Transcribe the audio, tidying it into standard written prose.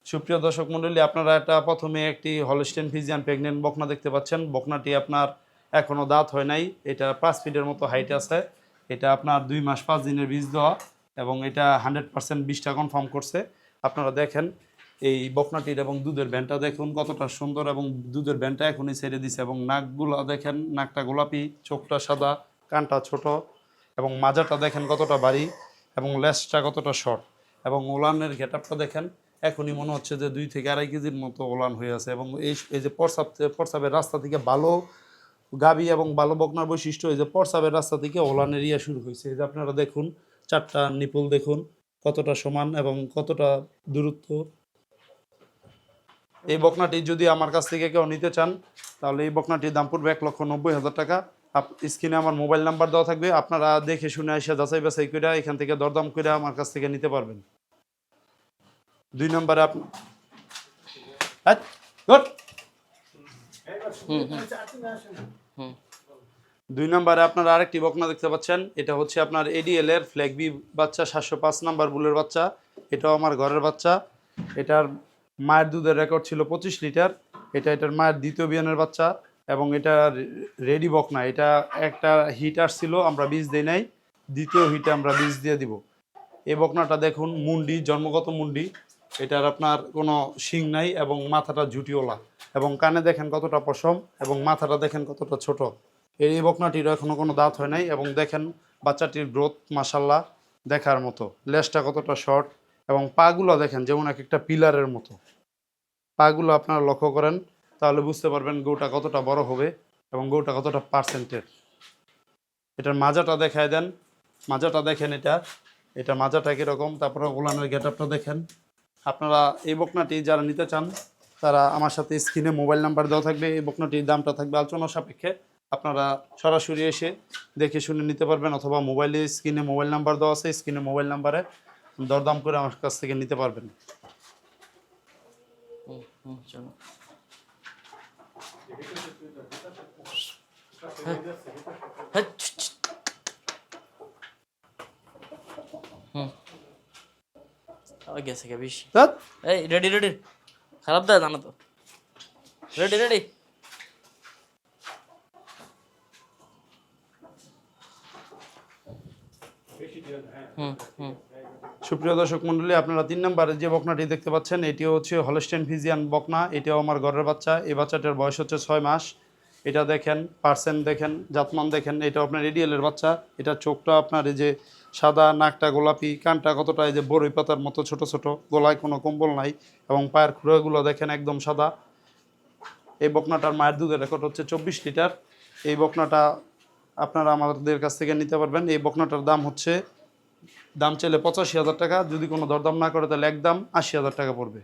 সুপ্রিয় দর্শক মণ্ডলী, আপনারা এটা প্রথমে একটি হলস্টেইন ফ্রিজিয়ান প্রেগনেন্ট বকনা দেখতে পাচ্ছেন। বকনাটি আপনার এখনও দাঁত হয় নাই। এটা 5 ফিটের মতো হাইট আছে। এটা আপনার 2 মাস 5 দিনের বীজ দেওয়া এবং এটা 100% বীজটা কনফার্ম করছে। আপনারা দেখেন এই বকনাটির এবং দুধের ভ্যানটা দেখুন কতটা সুন্দর, এবং দুধের ভ্যানটা এখনই ছেড়ে দিছে, এবং নাকগুলো দেখেন, নাকটা গোলাপি, চোখটা সাদা, কানটা ছোট, এবং মাজাটা দেখেন কতটা ভারী, এবং লেজটা কতটা শর্ট, এবং ওলানের গেটআপটা দেখেন। এখনই মনে হচ্ছে যে 2 থেকে 2.5 কেজির মতো ওলান হয়ে আছে। এবং এই যে প্রস্রাবের রাস্তা থেকে ভালো গাবি এবং ভালো বকনার বৈশিষ্ট্য, এই যে প্রস্রাবের রাস্তা থেকে ওলানের ইয়া শুরু হয়েছে। এই যে আপনারা দেখুন 4টা নিপুল দেখুন কতটা সমান এবং কতটা দূরত্ব। এই বকনাটি যদি আমার কাছ থেকে কেউ নিতে চান তাহলে এই বকনাটির দাম পড়বে 1,90,000 টাকা। স্ক্রিনে আমার মোবাইল নাম্বার দেওয়া থাকবে, আপনারা দেখে শুনে এসে যাচাই বাছাই করে এখান থেকে দরদাম করে আমার কাছ থেকে নিতে পারবেন। 2 নম্বরে দুই নম্বরে আপনারা আরেকটি বকনা দেখতে পাচ্ছেন। এটা হচ্ছে আপনার এডিএল এর ফ্ল্যাগ বি বাচ্চা, 705 নাম্বার বুলের বাচ্চা। এটাও আমার ঘরের বাচ্চা। এটার মায়ের দুধের রেকর্ড ছিল 25 লিটার। এটার মায়ের দ্বিতীয় বিয়ানের বাচ্চা, এবং এটা রেডি বকনা। এটা একটা হিট আসছিল, আমরা বীজ দিই নাই, দ্বিতীয় হিটে আমরা বীজ দিয়ে দিব। এই বকনাটা দেখুন মুন্ডি, জন্মগত মুন্ডি। এটার আপনার কোনো শিং নাই এবং মাথাটা ঝুটিওলা, এবং কানে দেখেন কতটা পশম, এবং মাথাটা দেখেন কতটা ছোট। এই বকনাটির এখনো কোনো দাঁত হয় নাই, এবং দেখেন বাচ্চাটির গ্রোথ মাশাল্লাহ দেখার মতো। লেজটা কতটা শর্ট, এবং পাগুলো দেখেন যেমন এক একটা পিলারের মতো। পাগুলো আপনারা লক্ষ্য করেন তাহলে বুঝতে পারবেন গরুটা কতটা বড় হবে এবং গরুটা কতটা পার্সেন্টের। এটার মাজাটা দেখায় দেন, মাজাটা দেখেন, এটা মাজাটা কীরকম, তারপরে ওলানের গেটআপটা দেখেন। আপনারা এই বকনাটি যারা নিতে চান তারা আমার সাথে স্ক্রিনে মোবাইল নাম্বার দেওয়া থাকবে। এই বকনাটির দামটা থাকবে আলোচনা সাপেক্ষে। আপনারা সরাসরি এসে দেখে শুনে নিতে পারবেন, অথবা মোবাইলে স্ক্রিনে মোবাইল নাম্বার দেওয়া আছে, স্ক্রিনে মোবাইল নাম্বারে দরদাম করে আমার কাছ থেকে নিতে পারবেন। চলো গেছে কে বেশি। এই রেডি রেডি, খারাপ দেয় জানো তো। Ready ready. সুপ্রিয় দর্শক মণ্ডলী, আপনারা 3 নম্বরে যে বকনাটি দেখতে পাচ্ছেন এটিও হচ্ছে হলস্টেইন ফ্রিজিয়ান বকনা। এটাও আমার ঘরের বাচ্চা। এই বাচ্চাটার বয়স হচ্ছে 6 মাস। এটা দেখেন, পার্সেন্ট দেখেন, জাতমান দেখেন। এটা আপনার এডিএল এর বাচ্চা। এটা চোখটা আপনার এই যে সাদা, নাকটা গোলাপি, কানটা কতটা এই যে বড়ই পাতার মতো ছোট ছোট, গলায় কোনো কম্বল নাই, এবং পায়ের খুঁড়াগুলো দেখেন একদম সাদা। এই বকনাটার মায়ের দুধের রেকর্ড হচ্ছে 24 লিটার। এই বকনাটা আপনারা আমাদের কাছ থেকে নিতে পারবেন। এই বকনাটার দাম চাইলে 85,000 টাকা, যদি কোনো দরদাম না করে তাহলে একদম 80,000 টাকা পড়বে।